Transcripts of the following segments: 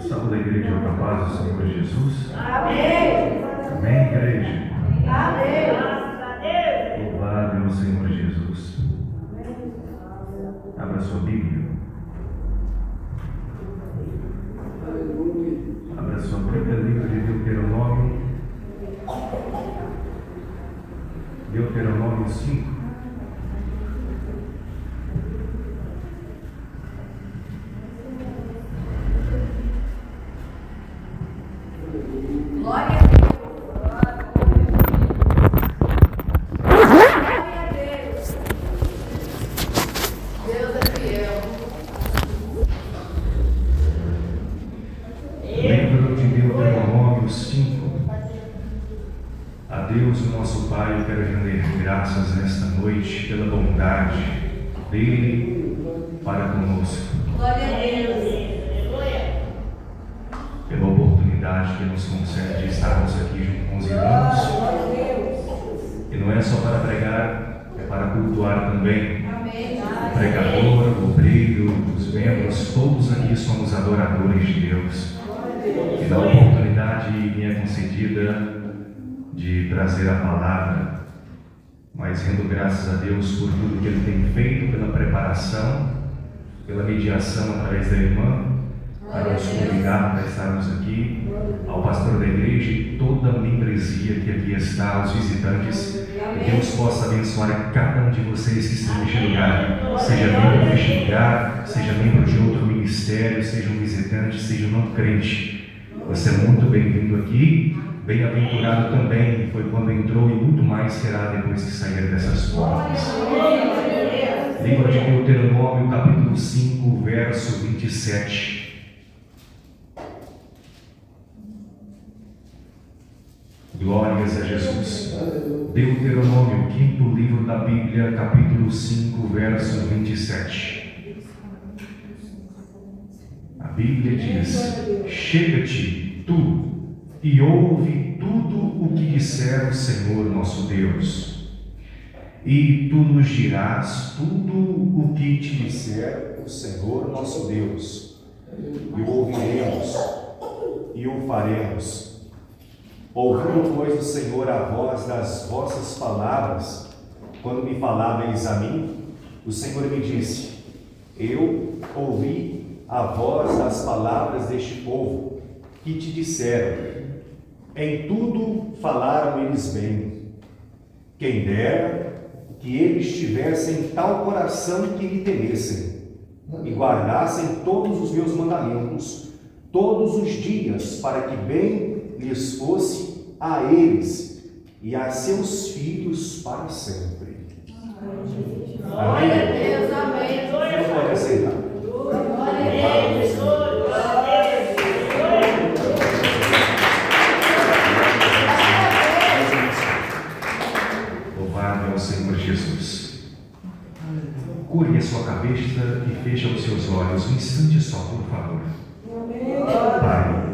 Saúde a igreja com a paz do Senhor Jesus. Amém. Amém, igreja. Amém. Louvado é o Senhor Jesus. Abra sua Bíblia. Abra sua Bíblia, livro de Deuteronômio. Deuteronômio 5. Glória a Deus. Glória a Deus. Deus é fiel. Livro de Deuteronômio 5. A Deus, o nosso Pai, eu quero render graças nesta noite pela bondade dele para conosco. Glória a Deus. Pela oportunidade que nos concede de estarmos aqui junto com os irmãos. E não é só para pregar, é para cultuar também. Amém. O pregador, o obreiro, os membros, todos aqui somos adoradores de Deus. E da oportunidade me é concedida de trazer a palavra, mas rendo graças a Deus por tudo que Ele tem feito, pela preparação, pela mediação através da irmã, para nos convidar para estarmos aqui, ao pastor da igreja e toda a membresia que aqui está, aos visitantes, que Deus possa abençoar cada um de vocês que estão neste lugar, seja membro deste lugar, seja membro de outro ministério, seja um visitante, seja um não crente. Você é muito bem-vindo aqui, bem-aventurado também foi quando entrou e muito mais será depois que sair dessas portas. Livro de Deuteronômio, capítulo 5, verso 27. Glórias a Jesus. Deuteronômio, quinto livro da Bíblia, capítulo 5, verso 27. A Bíblia diz: chega-te, tu, e ouve tudo o que disser o Senhor nosso Deus, e tu nos dirás tudo o que te disser o Senhor nosso Deus, e o ouviremos, e o faremos. Ouviu, pois, o Senhor a voz das vossas palavras, quando me faláveis a mim? O Senhor me disse: eu ouvi a voz das palavras deste povo, que te disseram, em tudo falaram eles bem. Quem dera que eles tivessem tal coração que me temessem, e guardassem todos os meus mandamentos, todos os dias, para que bem lhes fosse a eles e a seus filhos para sempre. Glória a Deus. Amém. Não pode aceitar. Glória a Deus. Louvado é o Senhor Jesus. Cure a sua cabeça e feche os seus olhos um instante só, por favor. Pai,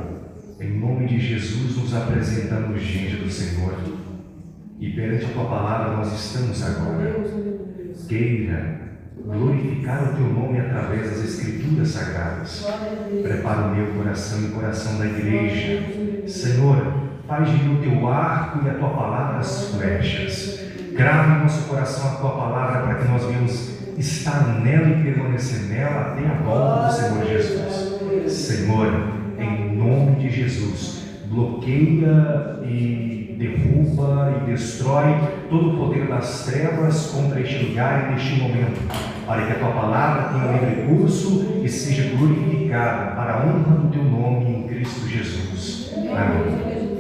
em nome de Jesus, nos apresentamos diante do Senhor e perante a Tua palavra nós estamos agora. Queira glorificar o Teu nome através das Escrituras Sagradas. Prepara o meu coração e o coração da igreja. Senhor, faz de mim o Teu arco e a Tua palavra as flechas. Grava em nosso coração a Tua palavra para que nós venhamos estar nela e permanecer nela até a volta do Senhor Jesus. Senhor, em nome de Jesus, bloqueia e derruba e destrói todo o poder das trevas contra este lugar e neste momento, para que a Tua palavra tenha livre curso e seja glorificada para a honra do Teu nome em Cristo Jesus. Amém.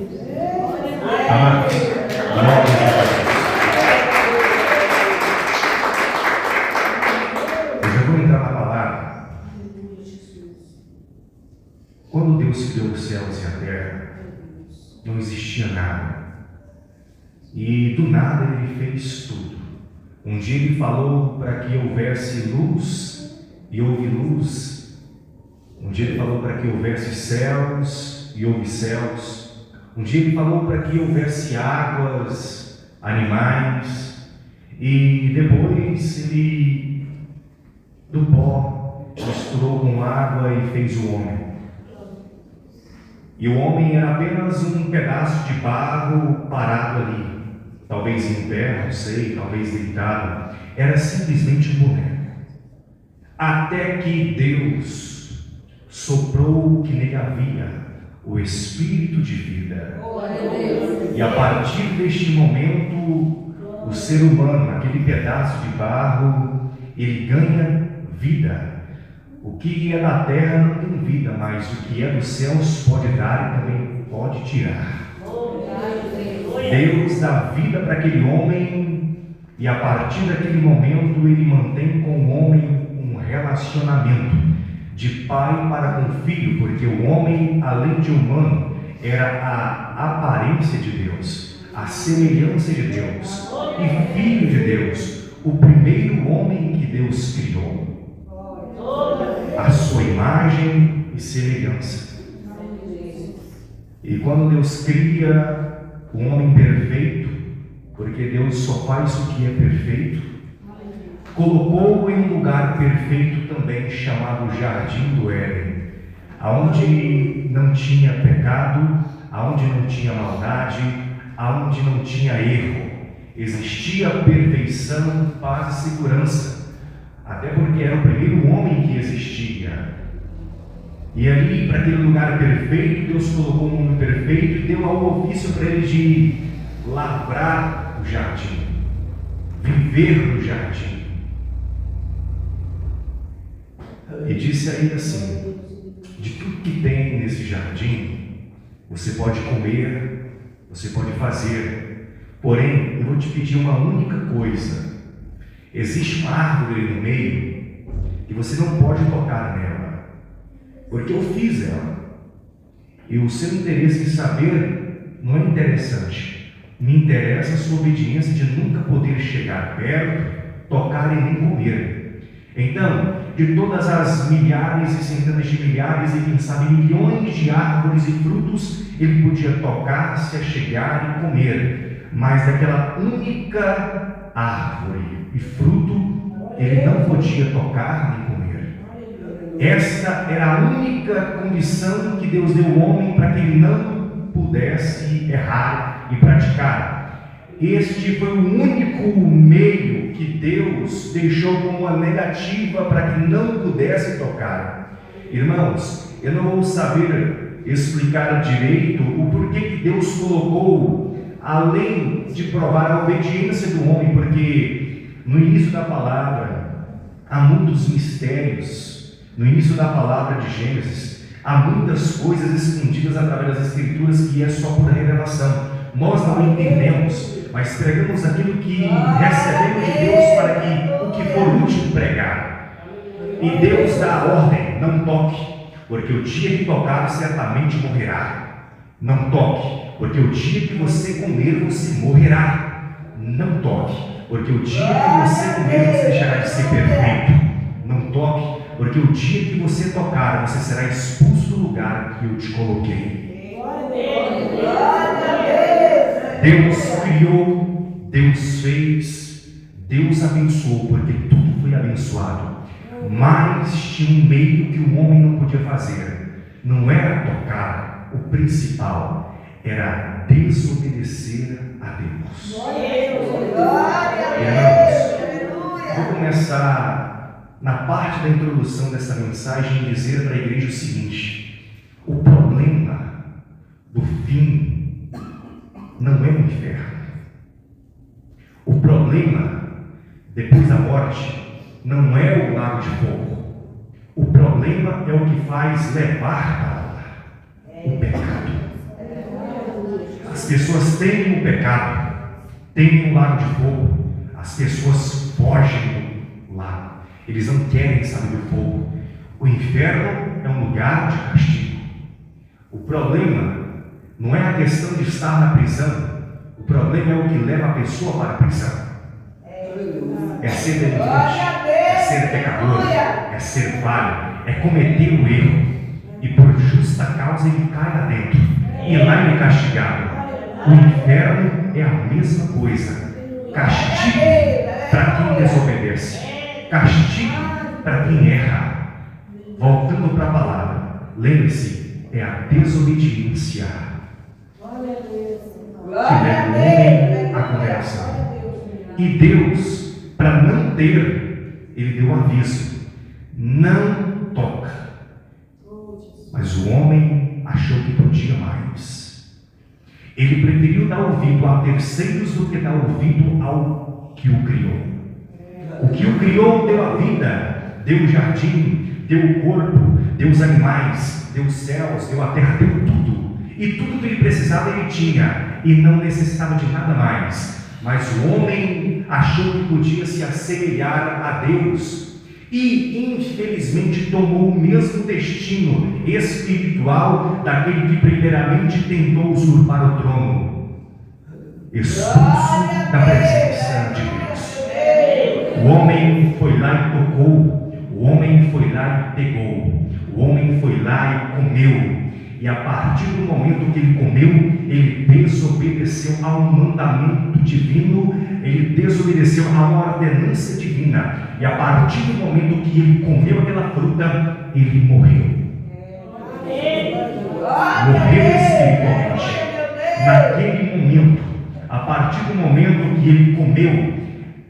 Amados, glória a Deus. Eu já vou entrar na palavra. Quando Deus criou os céus e a terra, não existia nada. E do nada Ele fez tudo. Um dia Ele falou para que houvesse luz, e houve luz. Um dia Ele falou para que houvesse céus, e houve céus. Um dia Ele falou para que houvesse águas, animais. E depois Ele, do pó, misturou com água e fez o homem. E o homem era apenas um pedaço de barro parado ali, talvez em pé, não sei, talvez deitado. Era simplesmente um boneco. Até que Deus soprou o que nele havia, o Espírito de vida. E a partir deste momento, o ser humano, aquele pedaço de barro, ele ganha vida. O que é da terra não tem vida, mas o que é dos céus pode dar e também pode tirar. Deus dá vida para aquele homem e a partir daquele momento ele mantém com o homem um relacionamento de pai para com filho, porque o homem, além de humano, era a aparência de Deus, a semelhança de Deus e filho de Deus, o primeiro homem que Deus criou. A sua imagem e semelhança. E quando Deus cria o homem perfeito, porque Deus só faz o que é perfeito, colocou-o em um lugar perfeito também, chamado Jardim do Éden, aonde não tinha pecado, aonde não tinha maldade, aonde não tinha erro. Existia perfeição, paz e segurança. Até porque era o primeiro homem que existia. E ali, para aquele lugar perfeito, Deus colocou um homem perfeito e deu ao ofício para ele de lavrar o jardim, viver no jardim. E disse a ele assim: de tudo que tem nesse jardim, você pode comer, você pode fazer, porém, eu vou te pedir uma única coisa. Existe uma árvore ali no meio que você não pode tocar nela, porque eu fiz ela. E o seu interesse em saber não é interessante. Me interessa a sua obediência de nunca poder chegar perto, tocar e nem comer. Então, de todas as milhares e centenas de milhares e quem sabe milhões de árvores e frutos, ele podia tocar, se achegar e comer, mas daquela única árvore e fruto, ele não podia tocar nem comer. Esta era a única condição que Deus deu ao homem para que ele não pudesse errar e praticar. Este foi o único meio que Deus deixou como uma negativa para que não pudesse tocar. Irmãos, eu não vou saber explicar direito o porquê que Deus colocou, além de provar a obediência do homem, porque no início da palavra há muitos mistérios. No início da palavra de Gênesis há muitas coisas escondidas através das Escrituras que é só por revelação. Nós não entendemos, mas pregamos aquilo que recebemos de Deus para que o que for útil pregar. E Deus dá a ordem: não toque, porque o dia que tocar certamente morrerá. Não toque, porque o dia que você comer você morrerá. Não toque, porque o dia que você comer você deixará de ser perfeito. Não toque, porque o dia que você tocar você será expulso do lugar que eu te coloquei. Deus criou, Deus fez, Deus abençoou, porque tudo foi abençoado. Mas tinha um meio que o homem não podia fazer. Não era tocar, o principal era desobedecer a Deus. Irmãos, vou começar na parte da introdução dessa mensagem e dizer para a igreja o seguinte: o problema do fim não é o inferno. O problema depois da morte não é o lago de fogo. O problema é o que faz levar para lá: o pecado. As pessoas têm o pecado, têm o lago de fogo, as pessoas fogem do lago, eles não querem saber do fogo. O inferno é um lugar de castigo. O problema não é a questão de estar na prisão, o problema é o que leva a pessoa para a prisão. É ser delinquente, é ser pecador, é ser falho, é cometer o erro, e por justa causa ele cai lá dentro, e lá ele é castigado. O inferno é a mesma coisa: castigo para quem desobedece, castigo para quem erra. Voltando para a palavra, lembre-se, é a desobediência que leva o homem à condenação. E Deus, para não ter, Ele deu um aviso: não toca. Mas o homem achou que podia mais. Ele preferiu dar ouvido a terceiros do que dar ouvido ao que o criou. O que o criou deu a vida, deu o jardim, deu o corpo, deu os animais, deu os céus, deu a terra, deu tudo. E tudo que ele precisava ele tinha, e não necessitava de nada mais. Mas o homem achou que podia se assemelhar a Deus e infelizmente tomou o mesmo destino espiritual daquele que primeiramente tentou usurpar o trono, expulso da presença de Deus. O homem foi lá e tocou, o homem foi lá e pegou, o homem foi lá e comeu. E a partir do momento que ele comeu, ele desobedeceu a um mandamento divino, ele desobedeceu a uma ordenança divina. E a partir do momento que ele comeu aquela fruta, ele morreu. Morreu espiritualmente. Naquele momento, a partir do momento que ele comeu,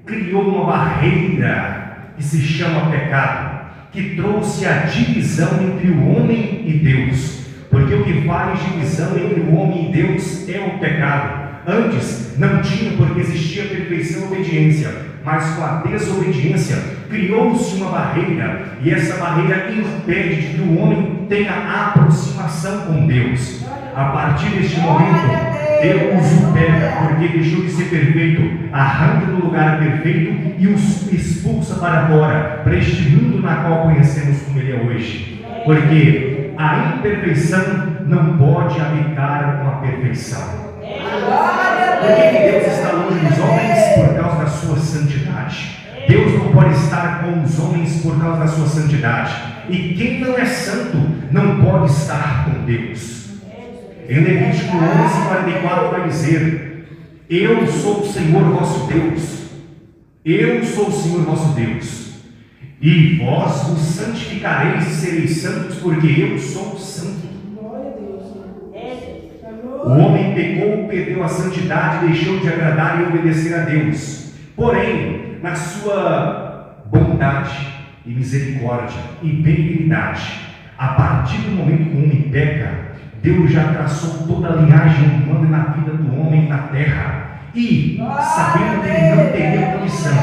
criou uma barreira que se chama pecado, que trouxe a divisão entre o homem e Deus. Porque o que faz divisão entre o homem e Deus é o pecado. Antes não tinha, porque existia perfeição e obediência, mas com a desobediência criou-se uma barreira, e essa barreira impede de que o homem tenha aproximação com Deus. A partir deste momento, Deus o pega, porque deixou de ser perfeito, arranca do lugar perfeito e os expulsa para fora, para este mundo na qual conhecemos como ele é hoje. Porque a imperfeição não pode habitar com a perfeição. Por que Deus está longe dos homens? Por causa da sua santidade. Deus não pode estar com os homens por causa da sua santidade. E quem não é santo não pode estar com Deus. Em Levítico 11:44 vai dizer: eu sou o Senhor vosso Deus. Eu sou o Senhor vosso Deus. E vós vos santificareis e sereis santos, porque eu sou santo. O homem pecou, perdeu a santidade, deixou de agradar e obedecer a Deus. Porém, na sua bondade e misericórdia e benignidade, a partir do momento que o homem peca, Deus já traçou toda a linhagem humana na vida do homem na terra. E, sabendo que ele não teria condição,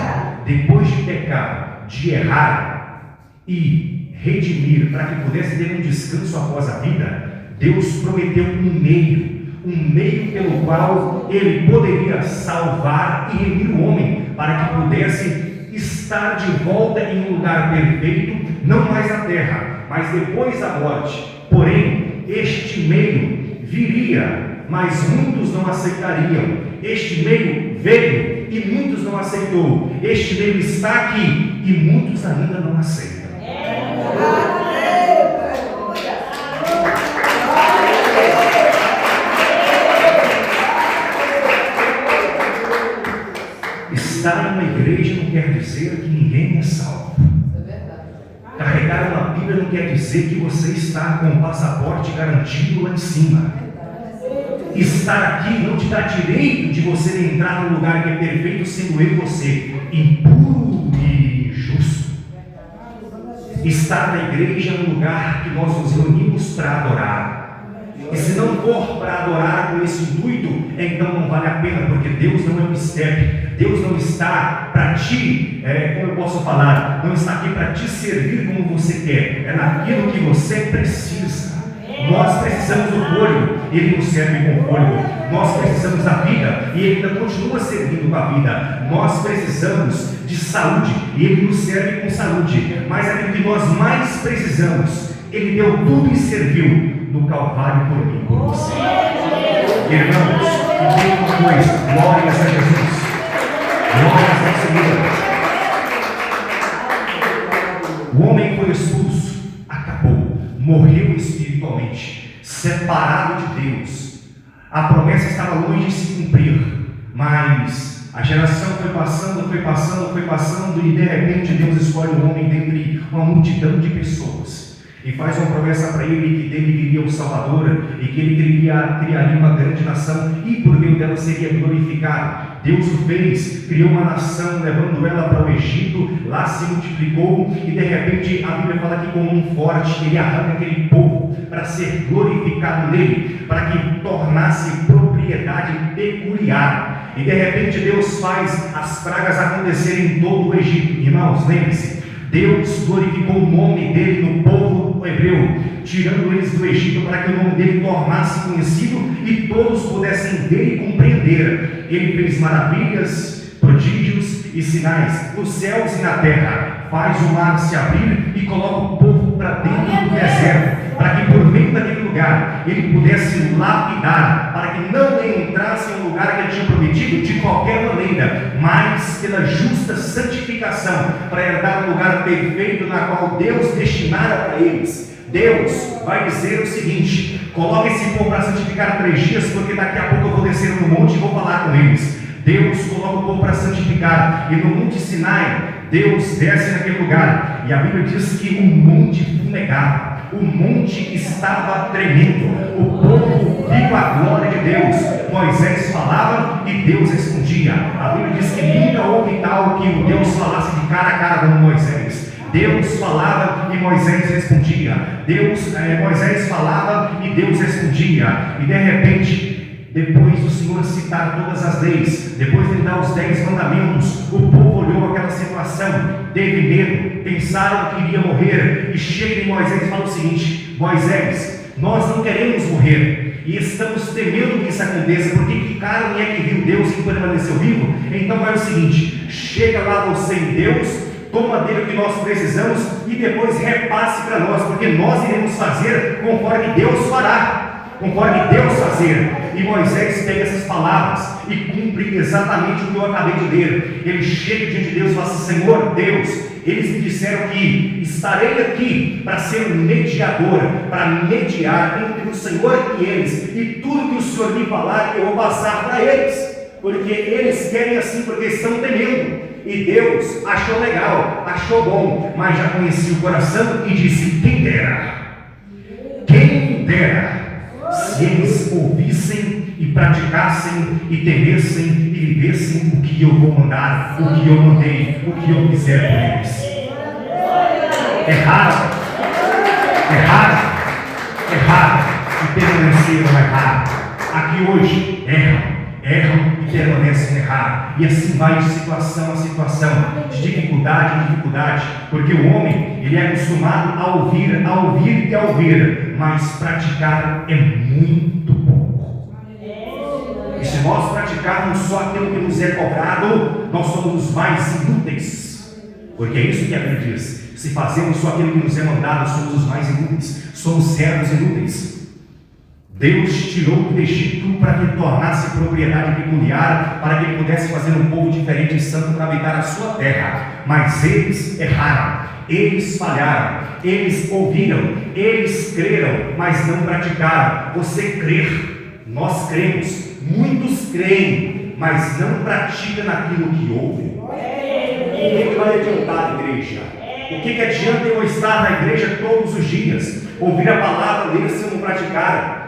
depois de pecar, de errar e redimir, para que pudesse ter um descanso após a vida, Deus prometeu um meio pelo qual ele poderia salvar e remir o homem, para que pudesse estar de volta em um lugar perfeito, não mais na terra, mas depois da morte. Porém, este meio viria, mas muitos não aceitariam. Este meio veio e muitos não aceitou. Este meio está aqui e muitos ainda não aceitam. Estar em uma igreja não quer dizer que ninguém é salvo. Carregar uma Bíblia não quer dizer que você está com o passaporte garantido lá em cima. Estar aqui não te dá direito de você entrar num lugar que é perfeito, sendo eu e você impuro e injusto. Estar na igreja é um lugar que nós nos reunimos para adorar. E se não for para adorar com esse intuito, então não vale a pena, porque Deus não é um step. Deus não está para ti, como eu posso falar, não está aqui para te servir como você quer, é naquilo que você precisa. Nós precisamos do fôlego, Ele nos serve com fôlego. Nós precisamos da vida, e Ele ainda continua servindo com a vida. Nós precisamos de saúde, e Ele nos serve com saúde. Mas aquilo que nós mais precisamos, Ele deu tudo e serviu no Calvário por mim e por você. Irmãos, entenda uma coisa: glórias a Jesus, glórias ao Senhor. O homem foi expulso, acabou, morreu espiritualmente, separado de Deus. A promessa estava longe de se cumprir, mas a geração foi passando, e de repente Deus escolhe um homem dentre uma multidão de pessoas. e faz uma promessa para ele que dele viria o Salvador e que ele criaria uma grande nação e por meio dela seria glorificado. Deus o fez, criou uma nação, levando ela para o Egito, lá se multiplicou e de repente a Bíblia fala que com um forte ele arranca aquele povo para ser glorificado nele, para que tornasse propriedade peculiar. E de repente Deus faz as pragas acontecerem em todo o Egito. Irmãos, lembre-se, Deus glorificou o nome dele no povo hebreu, tirando eles do Egito para que o nome dele tornasse conhecido e todos pudessem ver e compreender. Ele fez maravilhas, prodígios e sinais nos céus e na terra, faz o mar se abrir e coloca o povo para dentro do deserto, para que por meio daquele lugar ele pudesse lapidar, para que não entrasse em um lugar que ele tinha prometido de qualquer maneira, mas pela justa santificação, para herdar um lugar perfeito na qual Deus destinara para eles. Deus vai dizer o seguinte: coloque esse povo para santificar 3 dias, porque daqui a pouco eu vou descer no monte e vou falar com eles. Deus coloca o povo para santificar, e no monte Sinai Deus desce naquele lugar, e a Bíblia diz que o monte fumegava, o monte estava tremendo, o povo viu a glória de Deus. Moisés falava e Deus respondia. A Bíblia diz que nunca houve tal que o Deus falasse de cara a cara com Moisés. Deus falava e Moisés respondia. Moisés falava e Deus respondia. E de repente, depois do Senhor citar todas as leis, depois de dar os 10 mandamentos, o povo olhou aquela situação, teve medo, pensaram que iria morrer, e chega em Moisés e fala o seguinte: Moisés, nós não queremos morrer, e estamos temendo que isso aconteça, porque que carne é que viu Deus e permaneceu vivo? Então vai o seguinte: chega lá você em Deus, toma dele o que nós precisamos, e depois repasse para nós, porque nós iremos fazer conforme Deus fará, conforme Deus fazer. E Moisés pega essas palavras e cumpre exatamente o que eu acabei de ler. Ele chega diante de Deus e fala assim: Senhor Deus, eles me disseram que estarei aqui para ser um mediador, para mediar entre o Senhor e eles, e tudo que o Senhor me falar eu vou passar para eles, porque eles querem assim, porque estão temendo. E Deus achou legal, achou bom, mas já conhecia o coração e disse: quem dera se eles ouvissem e praticassem e temessem e vivessem o que eu vou mandar, o que eu mandei, o que eu fizer por eles. Erraram e permaneceram errados. Aqui hoje erram e permanecem errados, e assim vai de situação a situação, de dificuldade em dificuldade, porque o homem ele é acostumado a ouvir e a ouvir, mas praticar é muito pouco. E se nós praticarmos só aquilo que nos é cobrado, nós somos os mais inúteis, porque é isso que a Bíblia diz: se fazemos só aquilo que nos é mandado, somos os mais inúteis, somos servos inúteis. Deus tirou do Egito para que tornasse propriedade peculiar, para que ele pudesse fazer um povo diferente e santo para habitar a sua terra. Mas eles erraram, eles falharam, eles ouviram, eles creram, mas não praticaram. Você crer, nós cremos, muitos creem, mas não praticam naquilo que ouvem. O que vai adiantar, igreja? O que adianta eu estar na igreja todos os dias, ouvir a palavra dele se eu não praticar?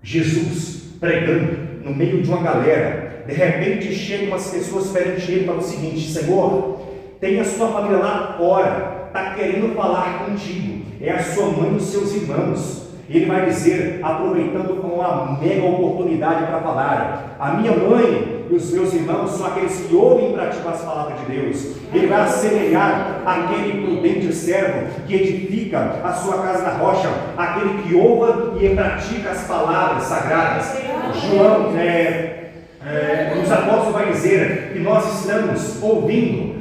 Jesus pregando no meio de uma galera, de repente chegam umas pessoas perante ele e falam o seguinte: Senhor, tem a sua família lá fora, está querendo falar contigo, é a sua mãe e os seus irmãos. Ele vai dizer, aproveitando com uma mega oportunidade para falar: a minha mãe e os meus irmãos são aqueles que ouvem e praticam as palavras de Deus. Ele vai assemelhar aquele prudente servo que edifica a sua casa na rocha, aquele que ouve e pratica as palavras sagradas. João, os apóstolos vai dizer que nós estamos ouvindo,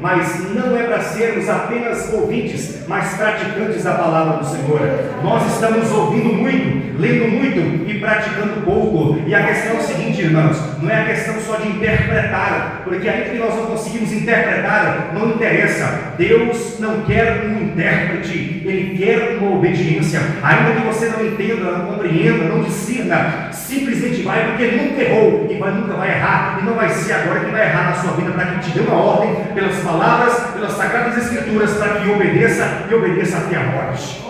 mas não é para sermos apenas ouvintes, mas praticantes da palavra do Senhor. Nós estamos ouvindo muito, lendo muito e praticando pouco. E a questão é o seguinte, irmãos: não é a questão só de interpretar, porque ainda que nós não conseguimos interpretar, não interessa. Deus não quer um intérprete, Ele quer uma obediência. Ainda que você não entenda, não compreenda, não discirna, simplesmente vai, porque nunca errou e nunca vai errar, e não vai ser agora que vai errar na sua vida para que te dê uma ordem pelas palavras, pelas sagradas escrituras, para que obedeça e obedeça até a morte.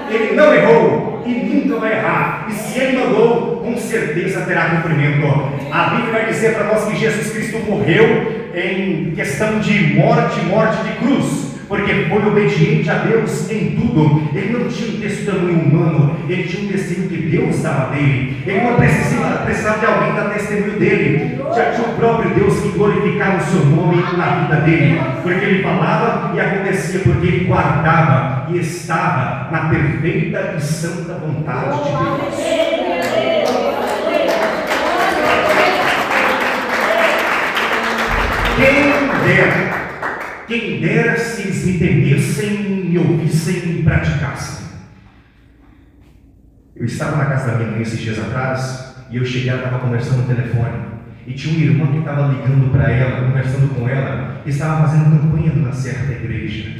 Ele não errou e nunca vai errar. E se ele mandou, com certeza terá cumprimento. A Bíblia vai dizer para nós que Jesus Cristo morreu em questão de morte de cruz, porque foi obediente a Deus em tudo. Ele não tinha um testemunho humano, ele tinha um testemunho que Deus dava dele. Ele não precisava de alguém dar testemunho dele. Já tinha o próprio Deus que glorificava o seu nome na vida dele, porque ele falava e acontecia, porque ele guardava e estava na perfeita e santa vontade de Deus. Quem dera se eles me temessem, me ouvissem e me praticassem. Eu estava na casa da minha mãe esses dias atrás, e eu cheguei, ela estava conversando no telefone, e tinha uma irmã que estava ligando para ela, conversando com ela, que estava fazendo campanha numa certa igreja,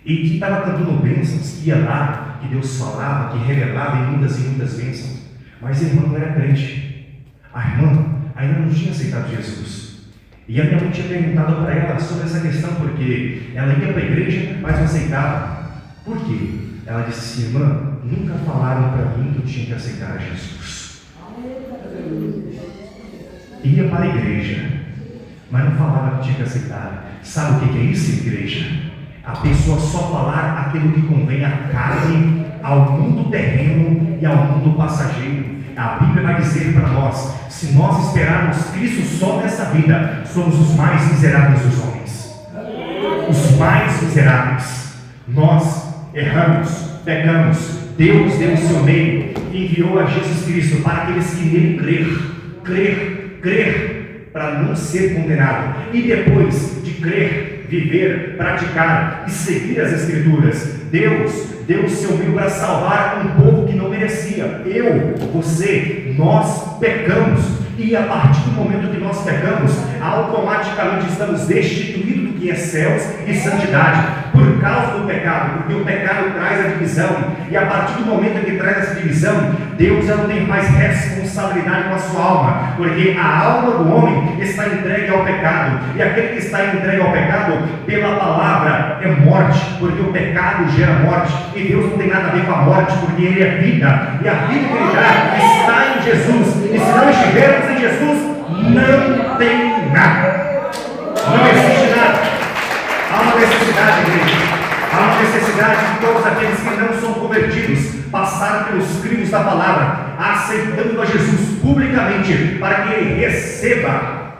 e que estava cantando bênçãos, que ia lá, que Deus falava, que revelava em muitas e muitas bênçãos, mas a irmã não era crente. A irmã ainda não tinha aceitado Jesus. E a minha mãe tinha perguntado para ela sobre essa questão, porque ela ia para a igreja, mas não aceitava. Por quê? Ela disse: irmã, nunca falaram para mim que eu tinha que aceitar Jesus. Ia para a igreja, mas não falava que tinha que aceitar. Sabe o que é isso, igreja? A pessoa só falar aquilo que convém à carne, ao mundo terreno e ao mundo passageiro. A Bíblia vai dizer para nós: se nós esperarmos Cristo só nessa vida, somos os mais miseráveis dos homens. Os mais miseráveis. Nós erramos, pecamos. Deus deu o seu meio e enviou a Jesus Cristo para aqueles que nele crer, para não ser condenado. E depois de crer, viver, praticar e seguir as Escrituras, Deus deu o seu meio para salvar um povo que não merecia. Eu, você, nós pecamos. E a partir do momento que nós pecamos, automaticamente estamos destituídos do que é céus e santidade, por causa do pecado, porque o pecado traz a divisão, e a partir do momento que traz essa divisão, Deus já não tem mais responsabilidade com a sua alma, porque a alma do homem está entregue ao pecado, e aquele que está entregue ao pecado, pela palavra, é morte, porque o pecado gera morte, e Deus não tem nada a ver com a morte, porque Ele é vida, e a vida que Ele dá está em Jesus, e se não estivermos em Jesus, não tem nada, não existe nada. Há uma necessidade, igreja, há uma necessidade de todos aqueles que não são convertidos passar pelos crivos da palavra, aceitando a Jesus publicamente, para que ele receba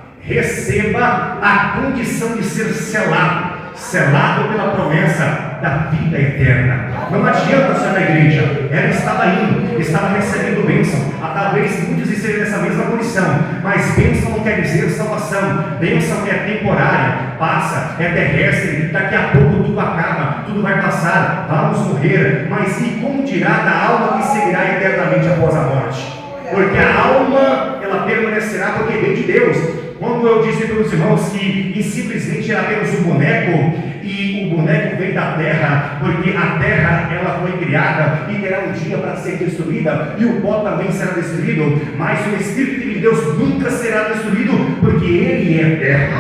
a condição de ser selado pela promessa da vida eterna. Não adianta só na igreja, ela estava indo, estava recebendo bênção. Talvez muitos estejam nessa mesma condição, mas bênção não quer dizer salvação. Bênção é temporária, passa, é terrestre, daqui a pouco tudo acaba, tudo vai passar, vamos morrer. Mas e como dirá da alma que seguirá eternamente após a morte? Porque a alma, ela permanecerá porque vem de Deus. Quando eu disse para os irmãos que simplesmente era apenas um boneco, e o boneco vem da terra, porque a terra ela foi criada e terá um dia para ser destruída, e o pó também será destruído, mas o Espírito de Deus nunca será destruído, porque Ele é eterno.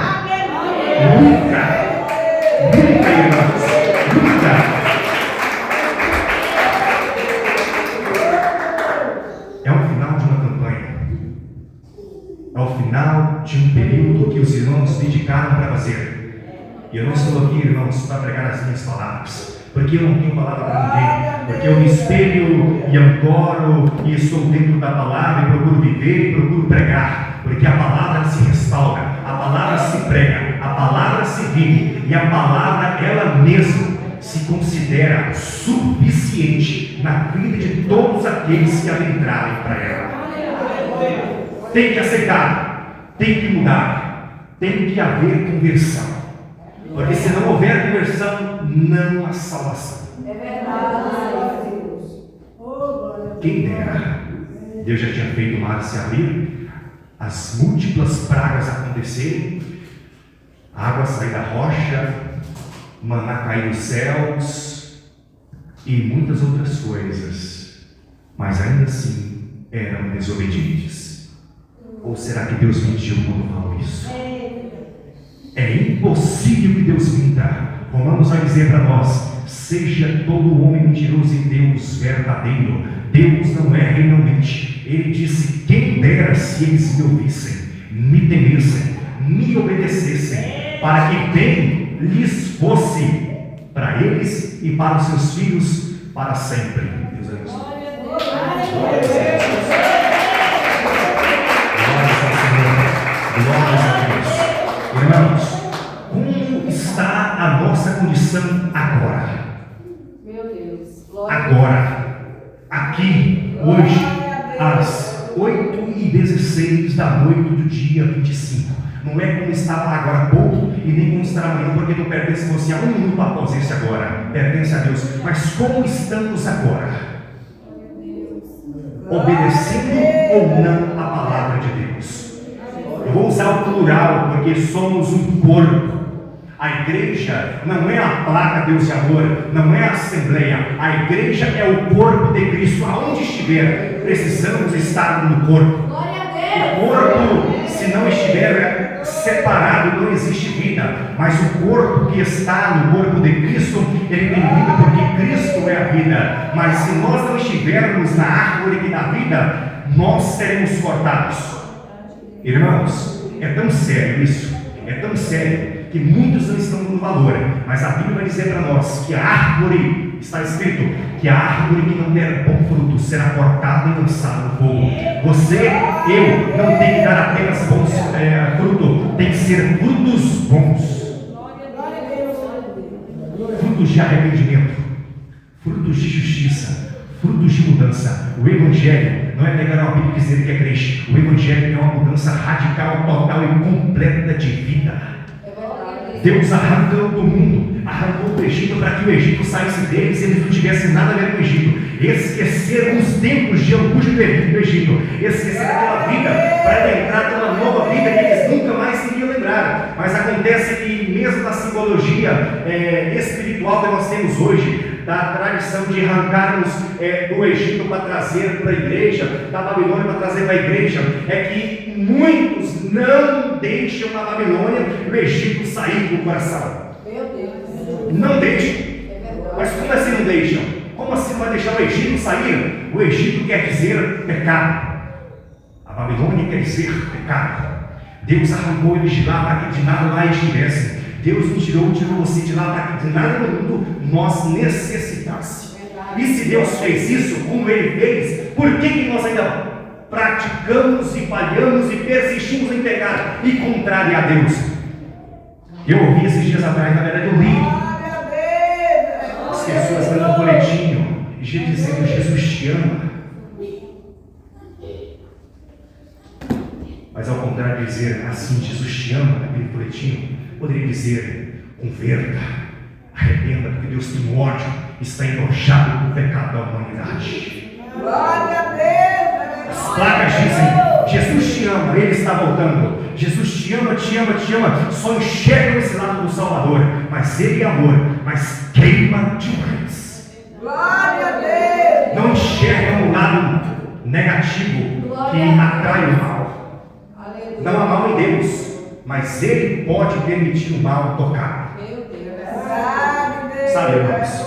Nunca, irmãos, nunca. É o final de uma campanha. É o final de um período que os irmãos dedicaram para fazer. E eu não estou aqui, irmãos, para pregar as minhas palavras, porque eu não tenho palavra para ninguém, porque eu me espelho e ancoro e estou dentro da palavra e procuro viver e procuro pregar, porque a palavra se respalda, a palavra se prega, a palavra se vive, e a palavra ela mesma se considera suficiente na vida de todos aqueles que adentrarem para ela. Tem que aceitar, tem que mudar, tem que haver conversão. Porque se não houver conversão, não há salvação. É verdade, Deus. Quem dera, Deus já tinha feito o mar se abrir, as múltiplas pragas acontecerem, a água sair da rocha, maná cair dos céus e muitas outras coisas, mas ainda assim eram desobedientes. Ou será que Deus mentiu quando falou isso? É impossível que Deus minta. Romanos vai dizer para nós: seja todo homem mentiroso e Deus verdadeiro. Deus não erra e não mente. Ele disse: quem dera se eles me ouvissem, me temessem, me obedecessem, para que bem lhes fosse para eles e para os seus filhos para sempre. Deus abençoe. Glórias a Deus. Irmãos, como está a nossa condição agora? Meu Deus. Agora, aqui, hoje, às 8h16 da noite do dia 25. Não é como estava agora há pouco e nem como estará amanhã, porque não pertence a você a 1 minuto após esse agora. Pertence a Deus. Mas como estamos agora? Obedecendo ou não a palavra de Deus? Eu vou usar o plural porque somos um corpo. A igreja não é a placa Deus de amor, não é a assembleia. A igreja é o corpo de Cristo. Aonde estiver, precisamos estar no corpo. O corpo, se não estiver separado, não existe vida. Mas o corpo que está no corpo de Cristo, ele tem vida porque Cristo é a vida. Mas se nós não estivermos na árvore que dá vida, nós seremos cortados. Irmãos, é tão sério isso, é tão sério, que muitos não estão dando valor, mas a Bíblia vai dizer para nós que a árvore, está escrito, que a árvore que não der bom fruto será cortada e lançada no fogo. Você, eu, não tem que dar apenas bons frutos, tem que ser frutos bons, frutos de arrependimento, frutos de justiça, frutos de mudança. O Evangelho não é pegar uma Bíblia e dizer que é crente. O Evangelho é uma mudança radical, total e completa de vida. Deus arrancou do mundo, arrancou do Egito para que o Egito saísse deles e eles não tivessem nada a ver com o Egito. Esqueceram os tempos de angústia do Egito, esqueceram aquela vida para entrar numa nova vida que eles nunca mais iriam lembrar. Mas acontece que mesmo na simbologia espiritual que nós temos hoje, da tradição de arrancarmos do Egito para trazer para a igreja, da Babilônia para trazer para a igreja, é que muitos não deixam a Babilônia e o Egito sair do coração. Meu Deus. Não deixam. Mas como assim não deixam? Como assim vai deixar o Egito sair? O Egito quer dizer pecado. A Babilônia quer dizer pecado. Deus arrancou eles de lá para que de nada lá estivessem. Deus nos tirou você de lá para que de nada no mundo nós necessitássemos. E se Deus fez isso, como Ele fez, por que nós ainda praticamos e falhamos e persistimos em pecar e contrário a Deus? Eu ouvi esses dias atrás, na verdade eu li as pessoas dando um boletim dizendo: Jesus te ama. Mas ao contrário de dizer assim, Jesus te ama, naquele boletim, poderia dizer: converta, arrependa, porque Deus tem ódio, está enojado com o pecado da humanidade. Glória a Deus. As placas dizem: Jesus te ama, Ele está voltando. Jesus te ama, te ama, te ama. Só enxerga esse lado do Salvador, mas Ele é amor, mas queima demais. Glória a Deus. Não enxerga um lado negativo que atrai o mal. Não há mal em Deus, mas Ele pode permitir o mal tocar. Meu Deus. Sabe, irmãos?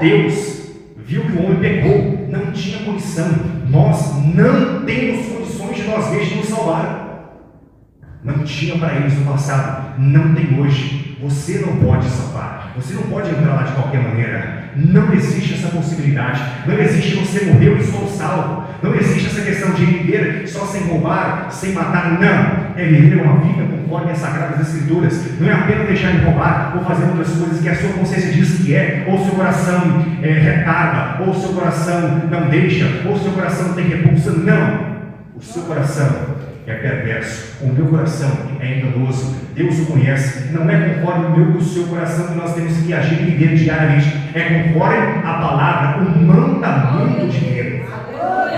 Deus viu que o homem pecou, não tinha condição. Nós não temos condições de nós mesmos nos salvar. Não tinha para eles no passado, não tem hoje. Você não pode salvar, você não pode entrar lá de qualquer maneira. Não existe essa possibilidade. Não existe você morreu e sou salvo. Não existe essa questão de viver só sem roubar, sem matar. Não, é viver uma vida conforme as Sagradas Escrituras. Não é apenas deixar de roubar ou fazer outras coisas que a sua consciência diz que é, ou seu coração retarda, ou seu coração não deixa, ou seu coração tem repulsa. Não, o seu coração é perverso, o meu coração é enganoso. Deus o conhece. Não é conforme o meu e o seu coração que nós temos que agir e viver diariamente. É conforme a palavra, o mandamento de Deus.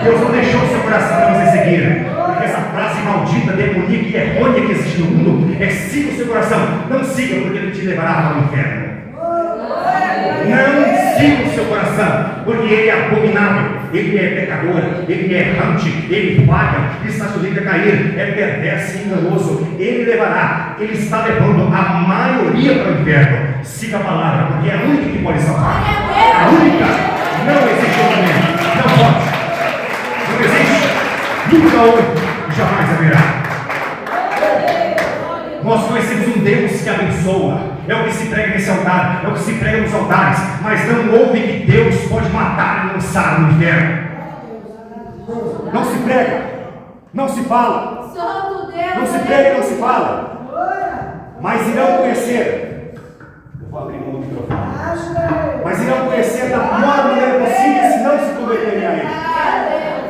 Deus não deixou o seu coração para você seguir, porque essa frase maldita, demoníaca e errônea que existe no mundo é: siga o seu coração. Não siga, porque ele te levará para o inferno. Não siga o seu coração, porque ele é abominável. ele é pecador, ele é errante, ele falha, está sujeito a cair, é perverso e enganoso. Ele levará, ele está levando a maioria para o inferno. Siga a palavra, porque é a única que pode salvar. A única, não existe outra mesmo, não pode, não existe, nunca houve, jamais haverá. Nós conhecemos um Deus que abençoa, é o que se prega nesse altar, é o que se prega nos altares, mas não ouve que Deus pode matar e lançar no inferno. Não se prega, não se fala, não se prega e não se fala, mas irão conhecer. Eu vou abrir o microfone. Mas irão conhecer da pior maneira possível se não se converterem a Ele.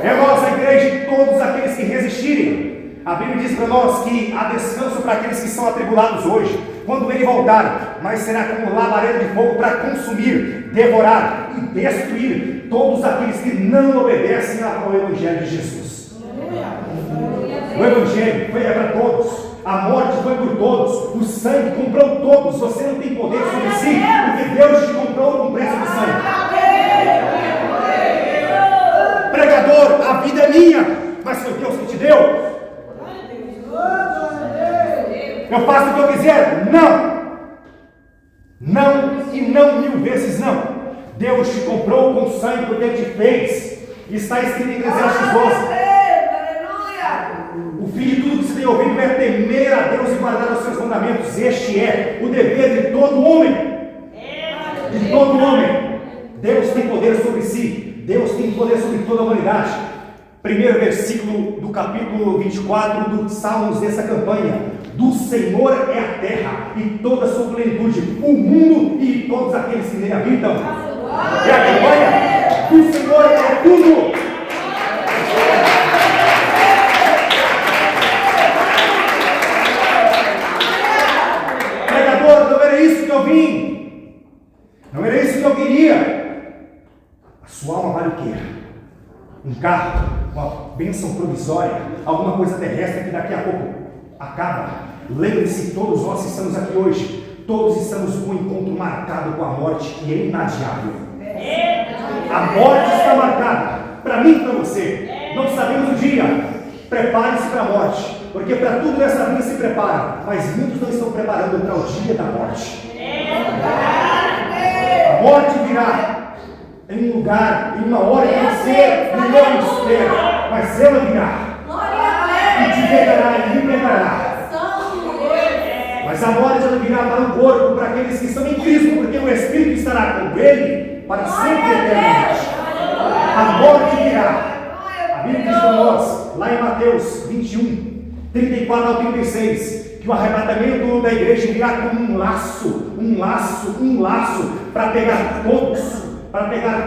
É nós, a igreja, e todos aqueles que resistirem. A Bíblia diz para nós que há descanso para aqueles que são atribulados hoje, quando Ele voltar, mas será como labareda de fogo para consumir, devorar e destruir todos aqueles que não obedecem ao Evangelho de Jesus. O Evangelho é para todos, a morte foi por todos, o sangue comprou todos. Você não tem poder sobre si, porque Deus te comprou com preço de sangue. Pregador, a vida é minha, mas foi Deus que te deu. Eu faço o que eu quiser? Não! Não e não 1000 vezes não. Deus te comprou com sangue porque Ele te fez. Está escrito em Eclesiastes 12. O fim de tudo que se tem ouvido é temer a Deus e guardar os seus mandamentos. Este é o dever de todo homem. De todo homem. Deus tem poder sobre si. Deus tem poder sobre toda a humanidade. Primeiro versículo do capítulo 24 do Salmos dessa campanha. Do Senhor é a terra e toda a sua plenitude, o mundo e todos aqueles que nele habitam. É a campanha do Senhor é tudo. Pregador, não era isso que eu vim. Não era isso que eu queria. A sua alma vale o quê? Um carro, uma bênção provisória, alguma coisa terrestre que daqui a pouco acaba. Lembre-se, todos nós que estamos aqui hoje, todos estamos com um encontro marcado com a morte, que é inadiável. A morte está marcada, para mim e para você. Não sabemos o dia. Prepare-se para a morte, porque para tudo nessa vida se prepara, mas muitos não estão preparando para o dia da morte. A morte virá em um lugar, em uma hora que você não espera, mas ela virá. E te pegará e me pegará. Mas a morte ela virá para o corpo, para aqueles que estão em Cristo, porque o Espírito estará com ele para sempre eternamente. A morte virá. A Bíblia diz para nós, lá em Mateus 21, 34 ao 36, que o arrebatamento da igreja virá como um laço, para pegar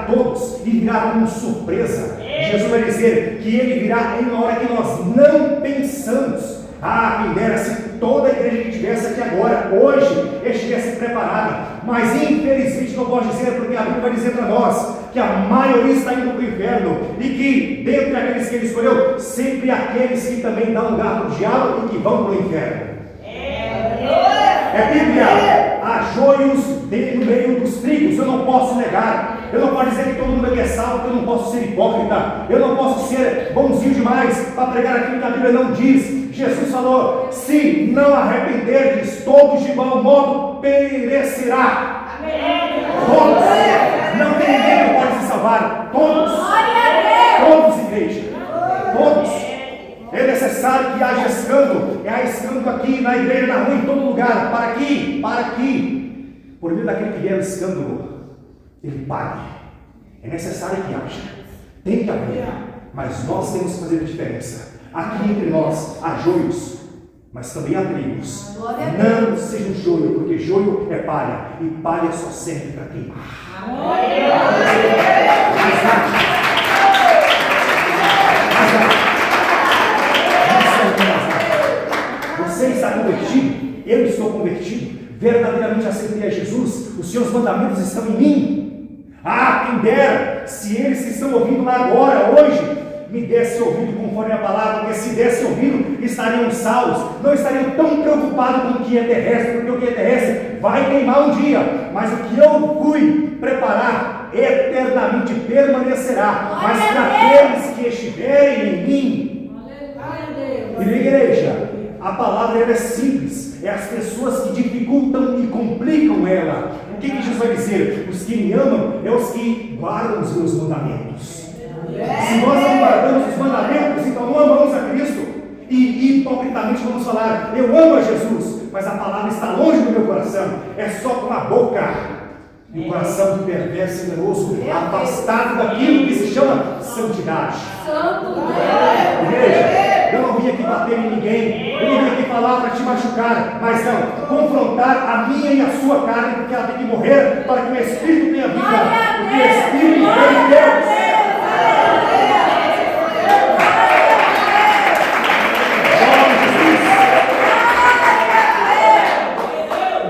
todos, e virá como surpresa. Jesus vai dizer que ele virá em uma hora que nós não pensamos. Quem dera se toda a igreja que estivesse aqui agora, hoje, estivesse preparada. Mas infelizmente não posso dizer, porque a Bíblia vai dizer para nós que a maioria está indo para o inferno, e que dentre aqueles que ele escolheu, sempre aqueles que também dão lugar para o diabo e que vão para o inferno. É Bíblia. Há joios no meio dos trigos, eu não posso negar. Eu não posso dizer que todo mundo aqui é salvo, eu não posso ser hipócrita. Eu não posso ser bonzinho demais para pregar aquilo que a Bíblia não diz. Jesus falou: se não arrependerdes, todos de igual modo perecerá. Todos. Não tem ninguém que pode se salvar. Todos. Todos, igreja. Todos. É necessário que haja escândalo. Há escândalo aqui, na igreja, na rua, em todo lugar. Para aqui. Por meio daquele que vier o escândalo, ele pague. É necessário que haja. Tem que haver. Mas nós temos que fazer a diferença. Aqui entre nós há joios, mas também há trigos. Não seja um joio, porque joio é palha, e palha só serve para queimar. Você está convertido? Eu estou convertido. Verdadeiramente aceitei a Jesus. Os seus mandamentos estão em mim. Quem dera, se eles que estão ouvindo lá agora, hoje, me desse ouvido conforme a palavra, porque se desse ouvido, estariam salvos, não estariam tão preocupados com o que é terrestre, porque o que é terrestre vai queimar um dia, mas o que eu fui preparar eternamente permanecerá, mas para aqueles que estiverem em mim. E na igreja, a palavra ela é simples, é as pessoas que dificultam e complicam ela. O que Jesus vai dizer? Os que me amam é os que guardam os meus mandamentos. Se nós não guardamos os mandamentos, então não amamos a Cristo. E hipocritamente vamos falar, eu amo a Jesus, mas a palavra está longe do meu coração, é só com a boca. E o coração do perverso e enganoso, afastado daquilo que se chama santidade. Igreja, eu não vim aqui bater em ninguém, eu não vim aqui falar para te machucar, mas não, confrontar a minha e a sua carne, porque ela tem que morrer para que o Espírito tenha vida, porque o Espírito vem de Deus.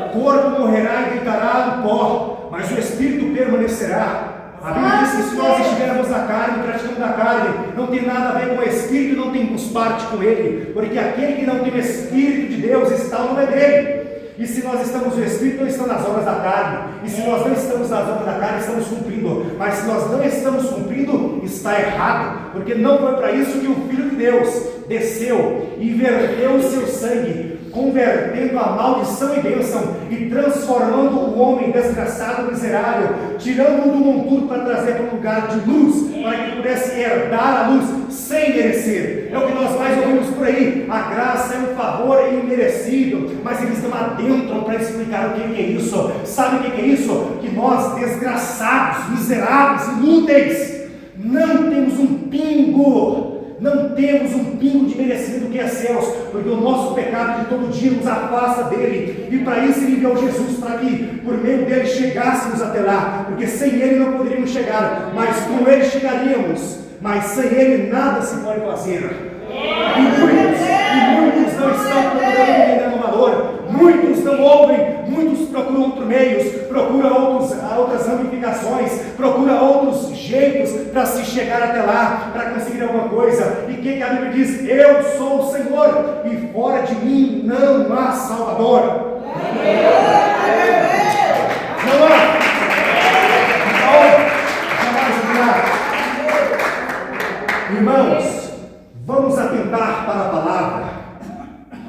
O corpo morrerá e deitará no pó, mas o Espírito permanecerá. A Bíblia diz que se nós estivermos na carne, praticando a carne, não tem nada a ver com o Espírito, não temos parte com Ele, porque aquele que não tem o Espírito de Deus está no nome dele. E se nós estamos no Espírito, não estamos nas obras da carne. E se nós não estamos nas obras da carne, estamos cumprindo. Mas se nós não estamos cumprindo, está errado, porque não foi para isso que o Filho de Deus desceu e verteu o seu sangue, convertendo a maldição em bênção e transformando o homem desgraçado, miserável, tirando-o do monturo para trazer para um lugar de luz, para que pudesse herdar a luz sem merecer. É o que nós mais ouvimos por aí. A graça é um favor imerecido, mas eles não adentram para explicar o que é isso. Sabe o que é isso? Que nós, desgraçados, miseráveis, inúteis, não temos um pingo de merecimento que é céus, porque o nosso pecado de todo dia nos afasta dele, e para isso ele enviou Jesus, para que por meio dele chegássemos até lá, porque sem ele não poderíamos chegar, mas com ele chegaríamos, mas sem ele nada se pode fazer. E muitos não estão procurando entender o valor, muitos não ouvem, muitos procuram outros meios, procuram outras ramificações, procuram outros jeitos para se chegar até lá, para conseguir alguma coisa. E que a Bíblia diz? Eu sou o Senhor, e fora de mim não há Salvador. Não há. Jamais haverá. Irmãos, vamos atentar para a palavra.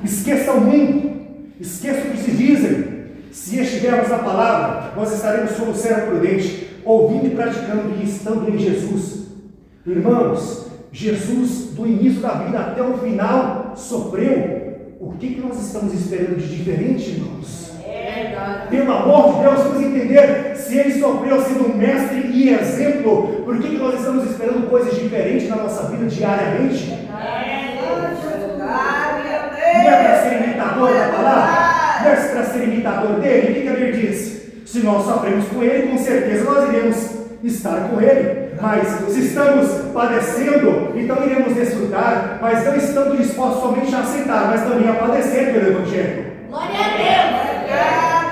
Esqueça o mundo, esqueça o que se dizem. Se estivermos na palavra, nós estaremos como servo prudente, ouvindo e praticando e estando em Jesus. Irmãos, Jesus do início da vida até o final sofreu. O que nós estamos esperando de diferente, irmãos? Pelo amor de Deus, vamos entender. Se ele sofreu sendo um mestre e exemplo, por que nós estamos esperando coisas diferentes na nossa vida diariamente? Não é para ser imitador da palavra? Não é para ser imitador dele? O que a Bíblia diz? Se nós sofremos com ele, com certeza nós iremos estar com ele. Mas se estamos padecendo, então iremos desfrutar, mas não estando dispostos somente a aceitar, mas também a padecer pelo Evangelho. Glória a Deus!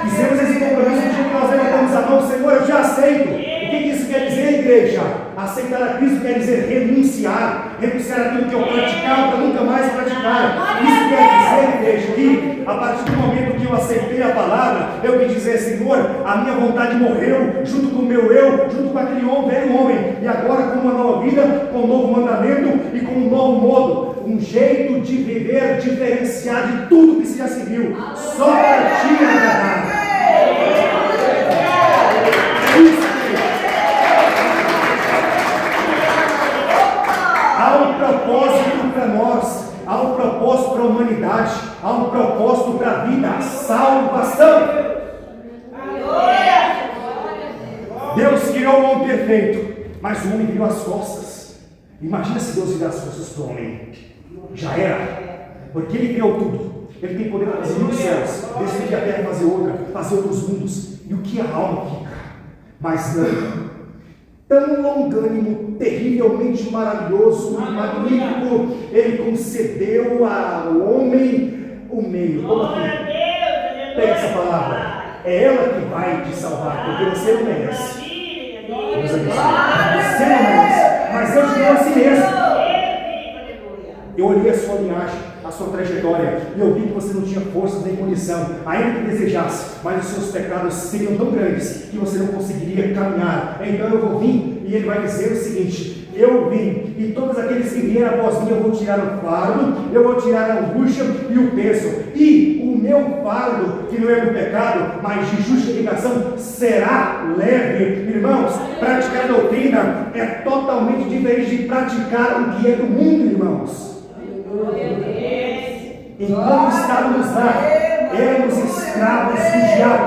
Fizemos esse compromisso no dia que nós levantamos a mão, Senhor, eu já aceito. O que isso quer dizer, igreja? Aceitar a Cristo quer dizer renunciar aquilo que eu praticava para nunca mais praticar. Isso quer dizer, igreja, que a partir do momento que eu aceitei a palavra, eu me dizer, Senhor, a minha vontade morreu junto com o meu eu, junto com aquele velho homem, e agora com uma nova vida, com um novo mandamento e com um novo modo, um jeito de viver diferenciado de tudo que se já se viu, só para ti, agradar. Há um propósito para nós, há um propósito para a humanidade, há um propósito para a vida, a salvação. Deus criou o homem perfeito, mas o homem virou as costas. Imagina se Deus virar as costas para o homem. Já era, porque Ele criou tudo. Ele tem poder para fazer os céus, destruir a terra e fazer outra, fazer outros mundos. E o que a alma fica? Mas não. Tão longânimo, terrivelmente maravilhoso e magnífico, Ele concedeu ao homem o meio. Pega essa palavra. É ela que vai te salvar, porque você não merece. Deus abençoe. Você não merece, mas Deus te deu a si mesmo. Eu olhei a sua linhagem, a a sua trajetória, e eu vi que você não tinha força nem condição, ainda que desejasse, mas os seus pecados seriam tão grandes que você não conseguiria caminhar. Então eu vou vir, e ele vai dizer o seguinte: eu vim, e todos aqueles que vierem após mim, eu vou tirar o fardo, eu vou tirar a angústia e o peso, e o meu fardo, que não é do pecado, mas de justificação, será leve. Irmãos, praticar a doutrina é totalmente diferente de praticar o que é do mundo, irmãos. Enquanto estávamos lá, éramos escravos do diabo,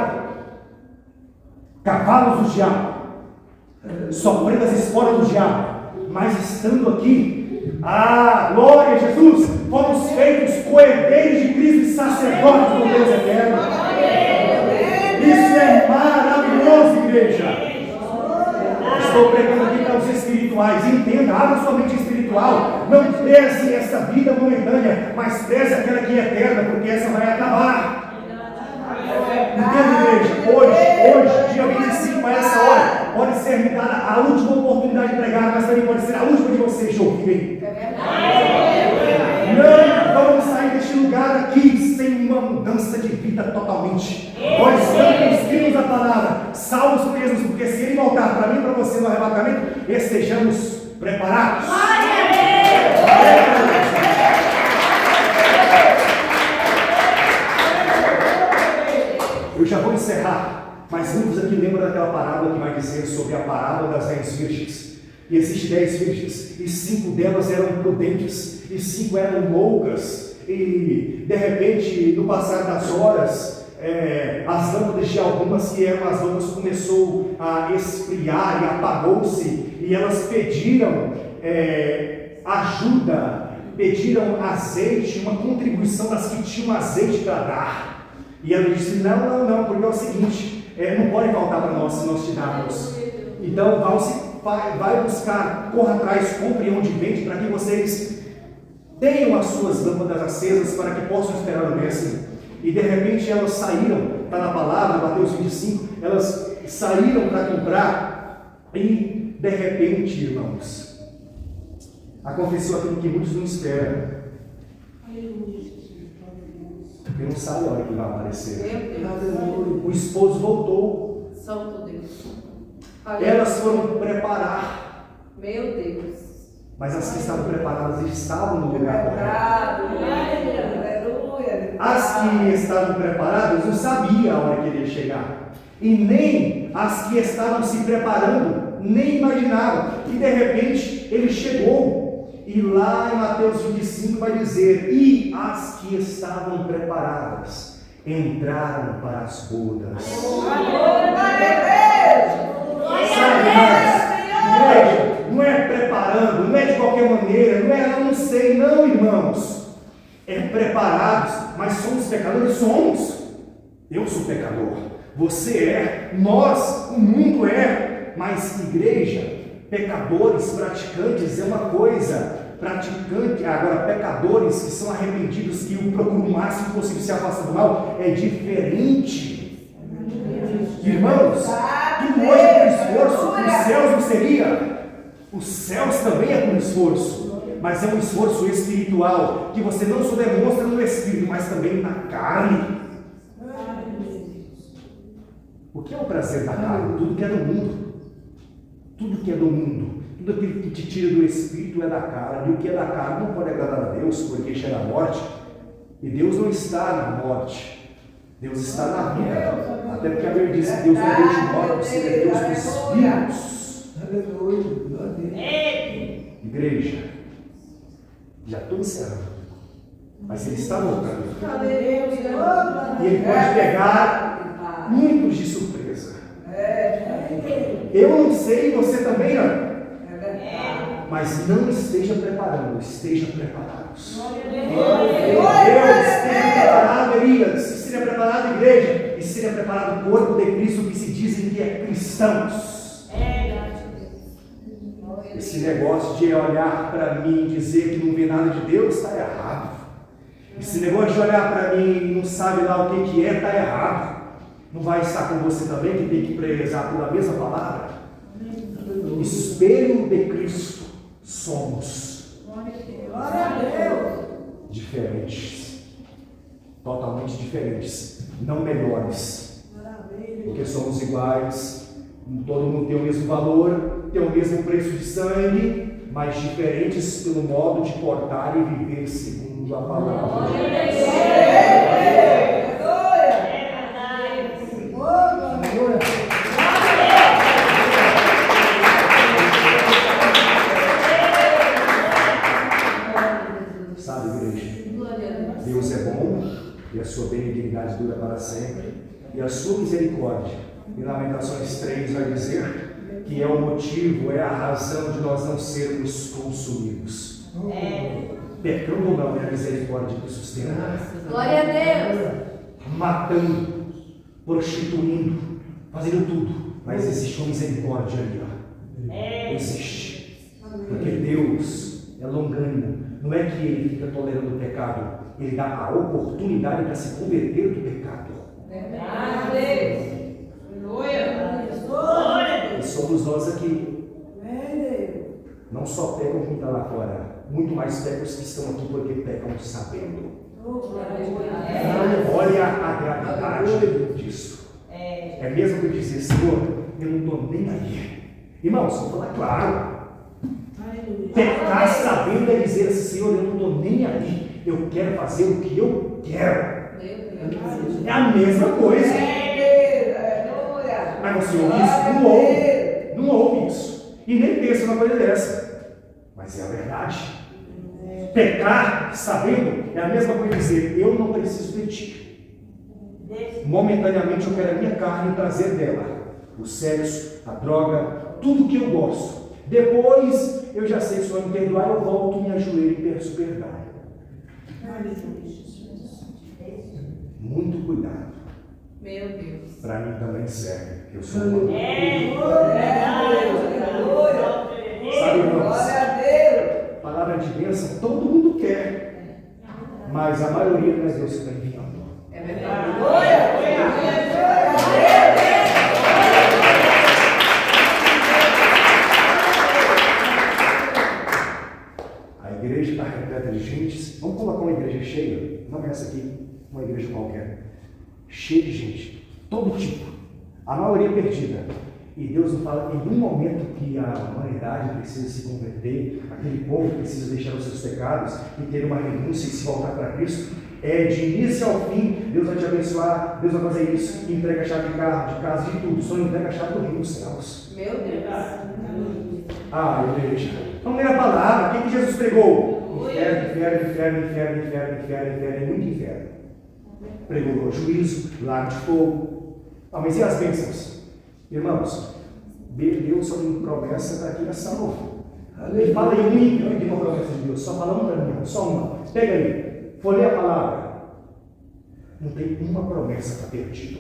cavalos do diabo, sofrendo as esporas do diabo. Mas estando aqui, glória a Jesus, fomos feitos coerdeiros de Cristo e sacerdotes do Deus eterno. Isso é maravilhoso, igreja. Estou pregando aqui para os espirituais. Entenda, abra sua mente espiritual. Não preze essa vida momentânea, mas preze aquela que é eterna, porque essa vai acabar. Entenda, igreja? Hoje, dia 25, a essa hora, pode ser me dada a última oportunidade de pregar, mas também pode ser a última de vocês de ouvirem. Não vamos sair deste lugar aqui sem uma mudança de vida totalmente. Nós estamos inscritos na palavra, salvos mesmos, porque se ele voltar para mim e para você no arrebatamento, estejamos preparados. Eu já vou encerrar, mas muitos aqui lembram daquela parábola que vai dizer sobre a parábola das 10 virgens. E existem 10 virgens, e 5 delas eram prudentes, e 5 eram loucas, e de repente, no passar das horas, as lâmpadas de algumas que eram as lâmpadas começou a esfriar e apagou-se, e elas pediram ajuda, pediram azeite, uma contribuição das que tinham azeite para dar. E ela disse: não, porque é o seguinte, não pode faltar para nós se nós te darmos. Então vai buscar, corra atrás, compre onde vende, para que vocês tenham as suas lâmpadas acesas, para que possam esperar o mesmo. E de repente elas saíram, está na palavra, Mateus 25, elas saíram para comprar, e de repente, irmãos, aconteceu aquilo que muitos não esperam. Porque não sabe a hora que vai aparecer. O esposo voltou. Santo Deus. Elas foram preparar. Meu Deus. Mas as que estavam preparadas estavam no lugar correto. Aleluia. As que estavam preparadas não sabiam a hora que ele ia chegar. E nem as que estavam se preparando, nem imaginavam. E de repente ele chegou. E lá em Mateus 25 vai dizer: e as que estavam preparadas entraram para as bodas. Sabe, igreja, não é preparando, não é de qualquer maneira, não é não sei, não, irmãos. É preparados, mas somos pecadores? Somos. Eu sou pecador, você é, nós, o mundo é, mas igreja, pecadores, praticantes é uma coisa, agora pecadores que são arrependidos, que procuram o máximo possível se afastar do mal, é diferente. Irmãos, tudo hoje é por esforço, os céus não seria, os céus também é por esforço, mas é um esforço espiritual, que você não só demonstra no espírito, mas também na carne. O que é o prazer da carne? Tudo que é do mundo. Tudo que é do mundo, tudo aquilo que te tira do espírito é da carne, e o que é da carne não pode agradar a Deus, porque cheira a morte, e Deus não está na morte, Deus está na vida, até porque a Bíblia diz que Deus não é Deus de mortos, Ele é Deus dos vivos. Igreja, já estou encerrando, mas Ele está voltando, e Ele pode pegar muitos de surpresa. Eu não sei, você também não. Mas não esteja preparando, esteja preparados. Deus esteja preparado, Elias, esteja preparado, igreja, e esteja preparado o corpo de Cristo, que se dizem que é cristãos. Esse negócio de olhar para mim e dizer que não vê nada de Deus está errado. Esse negócio de olhar para mim e não sabe lá o que é, está errado. Não vai estar com você também, que tem que prezar pela mesma palavra? Espelho de Cristo somos. diferentes. Totalmente diferentes. Não melhores. Porque somos iguais. Todo mundo tem o mesmo valor, tem o mesmo preço de sangue, mas diferentes pelo modo de portar e viver segundo a palavra de Deus. Sabe, igreja? Deus é bom e a sua benignidade dura para sempre e a sua misericórdia. Em Lamentações 3 vai dizer que é o motivo, é a razão de nós não sermos consumidos. Pecando ou não, é a misericórdia que sustenta. Glória a Deus. Matando, prostituindo, fazendo tudo. Mas existe uma misericórdia ali, ó. Existe. Porque Deus é longânimo. Não é que Ele fica tolerando o pecado. Ele dá a oportunidade para se converter do pecado. E somos nós aqui. Não só pecam quem está lá fora. Muito mais pecam os que estão aqui porque pecam sabendo. Olha a gravidade disso. É mesmo que eu dizer, Senhor, eu não estou nem aí. Irmãos, vou falar claro. Pecar sabendo é dizer assim, Senhor, eu não estou nem aí. Eu quero fazer o que eu quero. É a mesma coisa. Mas você ouve isso? Não ouve isso. E nem pensa numa coisa dessa. Mas é a verdade. Pecar sabendo é a mesma coisa dizer, eu não preciso de ti. Momentaneamente eu quero a minha carne e prazer dela. O sexo, a droga, tudo que eu gosto. Depois eu já sei, se o Senhor me perdoar, eu volto, me ajoelho e peço perdão. Muito cuidado. Meu Deus. Para mim também serve. Eu sou humano. Sabe, irmãos? Palavra de bênção todo mundo quer. Mas a maioria não é Deus que está enviando. É verdade. A igreja está repleta de gente. Vamos colocar uma igreja cheia. Não é essa aqui, uma igreja qualquer. Cheia de gente. Todo tipo. A maioria perdida. E Deus não fala em nenhum momento que a humanidade precisa se converter, aquele povo precisa deixar os seus pecados e ter uma renúncia e se voltar para Cristo. É de início ao fim, Deus vai te abençoar, Deus vai fazer isso, entrega a chave de carro, de casa, de tudo, só entrega a chave do reino dos céus. Meu Deus. Ah, igreja, vamos ler a palavra, o que Jesus pregou? Inferno, inferno, inferno, inferno, inferno, inferno, inferno, muito inferno. Pregou juízo, lago de fogo. Ah, mas e as bênçãos? Irmãos, Deus só tem promessa para quem é salvo. Ele fala em única de uma promessa de Deus, só falando para mim, só uma. Pega aí, for ler a palavra. Não tem uma promessa para perdido.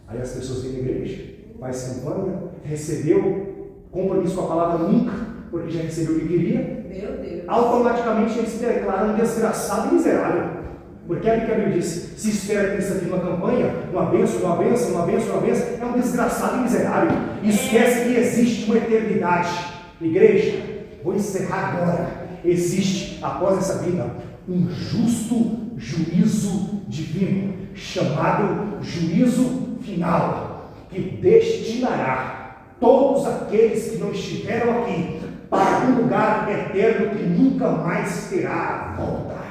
Aí as pessoas vêm na igreja, faz campanha, recebeu compromisso com a palavra nunca, porque já recebeu o que queria. Meu Deus. Automaticamente ele se declara um desgraçado e miserável. Porque a Bíblia diz, se espera Cristo aqui numa campanha, uma bênção, uma bênção, uma bênção, uma bênção, é um desgraçado e miserável. E esquece que existe uma eternidade. Igreja, vou encerrar agora. Existe, após essa vida, um justo juízo divino, chamado juízo final, que destinará todos aqueles que não estiveram aqui para um lugar eterno que nunca mais terá volta.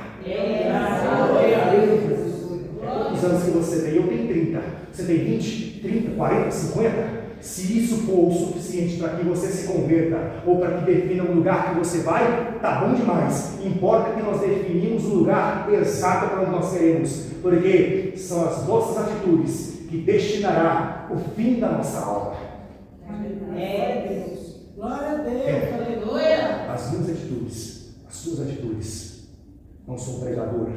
Quantos anos que você tem? Eu tenho 30. Você tem 20, 30, 40, 50? Se isso for o suficiente para que você se converta ou para que defina o lugar que você vai, tá bom demais. Importa que nós definimos o lugar exato para onde nós queremos, porque são as nossas atitudes que destinará o fim da nossa alma. Deus. Glória a Deus. Aleluia. As minhas atitudes, as suas atitudes. Não sou um pregador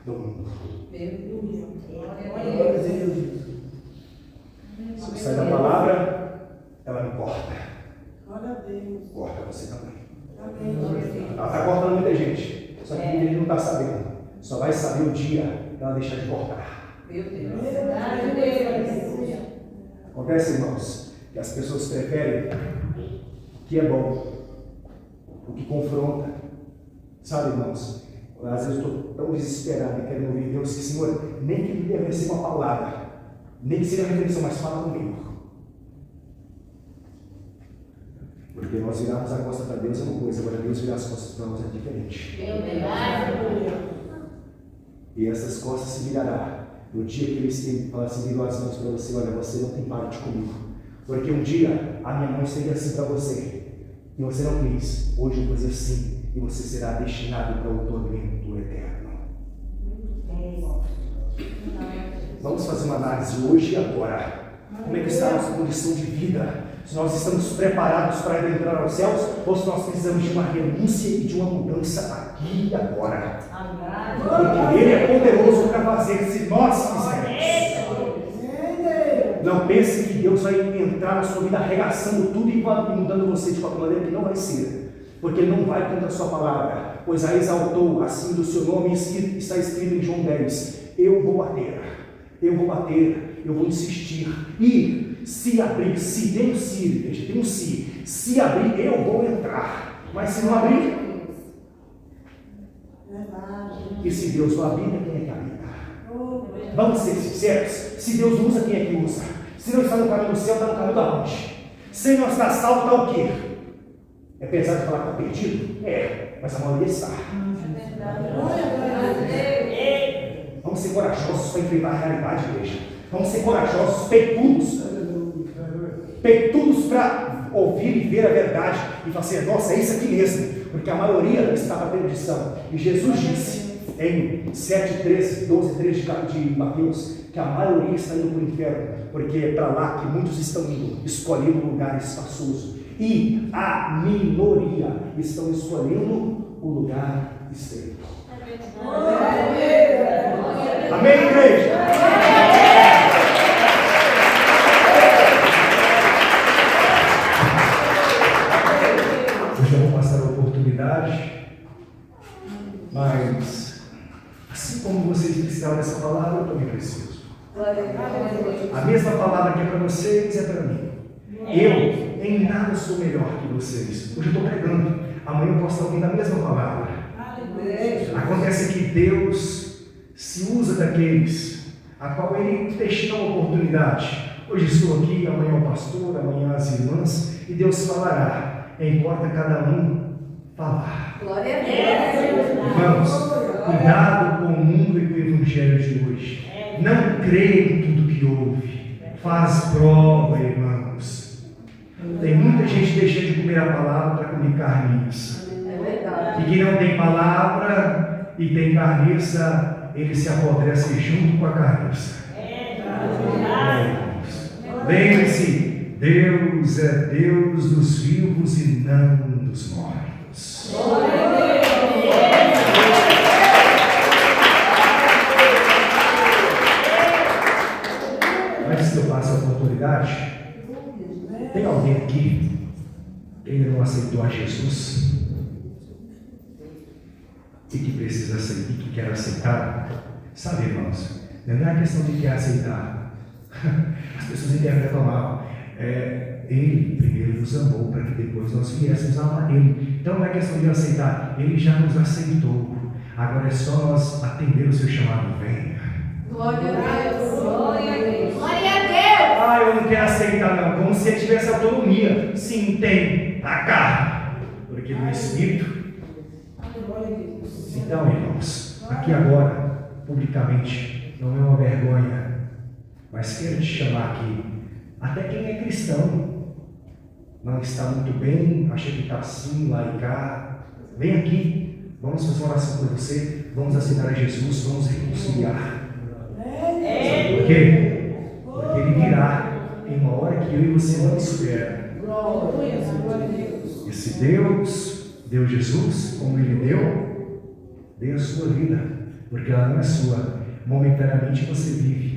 do mundo. Meu Deus. Glória a Deus. Se sai da palavra, ela me corta. Glória a Deus. Corta você também. Amém. Ela está cortando muita gente. Só que muita gente não está sabendo. Só vai saber o dia que ela deixar de cortar. Meu Deus. Aleluia. Acontece, irmãos, que as pessoas preferem o que é bom o que confronta. Sabe, irmãos, às vezes eu estou tão desesperado e quero ouvir Deus que, Senhor, nem que me dê uma palavra, nem que seja uma reflexão, mas fala comigo. Porque nós virarmos a costa para Deus é uma coisa, agora Deus virar as costas para nós é diferente. E essas costas se virará no dia que Ele falar assim, virou as mãos para você, olha, você não tem parte comigo. Porque um dia a minha mão esteve assim para você, e você não quis, hoje eu vou fazer assim, e você será destinado para o tormento eterno. Vamos fazer uma análise hoje e agora. Como é que está a nossa condição de vida? Se nós estamos preparados para entrar aos céus, ou se nós precisamos de uma renúncia e de uma mudança aqui e agora. Porque Ele é poderoso para fazer, se nós quisermos. Não pense que Deus vai entrar na sua vida arregaçando tudo e mudando você de qualquer maneira, que não vai ser. Porque Ele não vai contra a sua palavra, pois a exaltou acima do seu nome, está escrito em João 10. Eu vou bater, eu vou insistir. E se abrir, se tem um se, veja, tem um se abrir, eu vou entrar. Mas se não abrir, e se Deus não habita, quem é que habita? Vamos ser sinceros, se Deus usa, quem é que usa? Se não está no caminho do céu, está no caminho da onde? Se não está salvo, está o quê? É pesado de falar que está perdido? É, mas a maioria está. Vamos ser corajosos para enfrentar a realidade, igreja. Vamos ser corajosos, peitudos para ouvir e ver a verdade e falar assim, nossa, é isso aqui mesmo, porque a maioria está para a perdição. E Jesus disse em 7:13, 12:13 de Mateus, que a maioria está indo para o inferno, porque é para lá que muitos estão indo, escolhendo um lugar espaçoso. E a minoria estão escolhendo o lugar estreito. Amém, igreja? Hoje eu vou passar a oportunidade, mas assim como vocês precisaram dessa palavra, eu também preciso. A mesma palavra que é para vocês é para mim. Eu em nada sou melhor que vocês. Hoje eu estou pregando, amanhã eu posso estar ouvindo a mesma palavra. Acontece que Deus se usa daqueles a qual Ele destina uma oportunidade. Hoje estou aqui, amanhã o pastor, amanhã as irmãs, e Deus falará. Importa cada um falar. Glória a Deus. Irmãos, cuidado com o mundo e com o evangelho de hoje. Não creia em tudo que ouve. Faz prova, irmãos. Tem muita gente deixando de comer a palavra para comer carniça. É verdade. E que não tem palavra e tem carniça, ele se apodrece junto com a carniça. Lembre-se, Deus é Deus dos vivos e não dos mortos. Antes que eu passe a oportunidade, tem alguém aqui que ainda não aceitou a Jesus e que precisa aceitar, e que quer aceitar? Sabe, irmãos, não é questão de quer aceitar. As pessoas interpretam mal. Ele primeiro nos amou para que depois nós viéssemos amar Ele. Então não é questão de aceitar. Ele já nos aceitou. Agora é só nós atender o seu chamado. Venha. Glória a Deus. Glória a Deus. Glória a Deus. Ah, eu não quero aceitar não. Como se ele tivesse autonomia. Sim, tem. Na carne. Porque no Espírito. Então, irmãos, aqui agora, publicamente, não é uma vergonha, mas quero te chamar aqui. Até quem é cristão não está muito bem, acha que está assim, lá e cá. Vem aqui, vamos fazer uma oração por você, vamos aceitar a Jesus, vamos reconciliar. Sabe por quê? Porque Ele virá em uma hora que eu e você não espera. E se Deus deu Jesus, como Ele deu, dê a sua vida, porque ela não é sua. Momentaneamente você vive.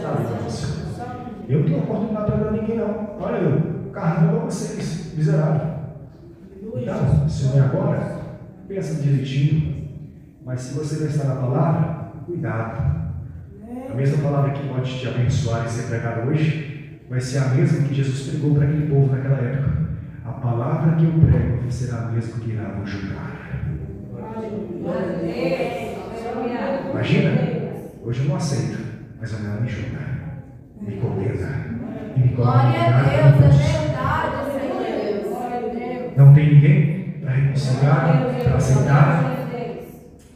Sabe, irmãos? Eu não tenho oportunidade para ninguém não. Olha, eu carrego para vocês, miserável. Então, se não é agora, pensa direitinho. Mas se você não está na palavra, cuidado. A mesma palavra que pode te abençoar e ser pregada hoje vai ser a mesma que Jesus pregou para aquele povo naquela época. A palavra que eu prego será a mesma que irá vos julgar. Imagina, hoje eu não aceito, mas amanhã me julga, me condena e me coloca no lugar de Deus. Não tem ninguém para reconciliar, para aceitar.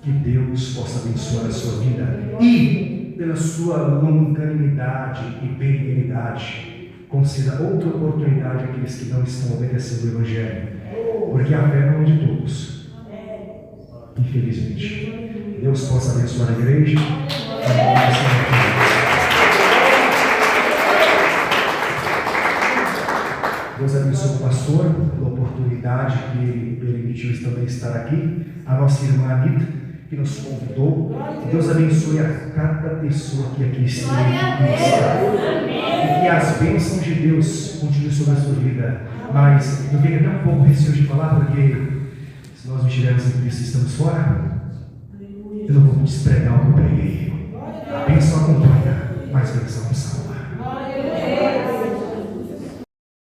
Que Deus possa abençoar a sua vida e, pela sua longanimidade e benignidade, conceda outra oportunidade àqueles que não estão obedecendo o Evangelho, porque a fé não é de todos, infelizmente. Deus possa abençoar a igreja. Deus abençoe o pastor pela oportunidade que ele permitiu também estar aqui, a nossa irmã Anitta, que nos convidou. Que Deus abençoe a cada pessoa que aqui esteve e que as bênçãos de Deus continuem sobre a sua vida. Mas eu fico até um pouco receoso de falar, porque se nós não estivermos em Cristo e estamos fora, eu não vou despregar o que eu preguei. A bênção acompanha, mas bênção não salva.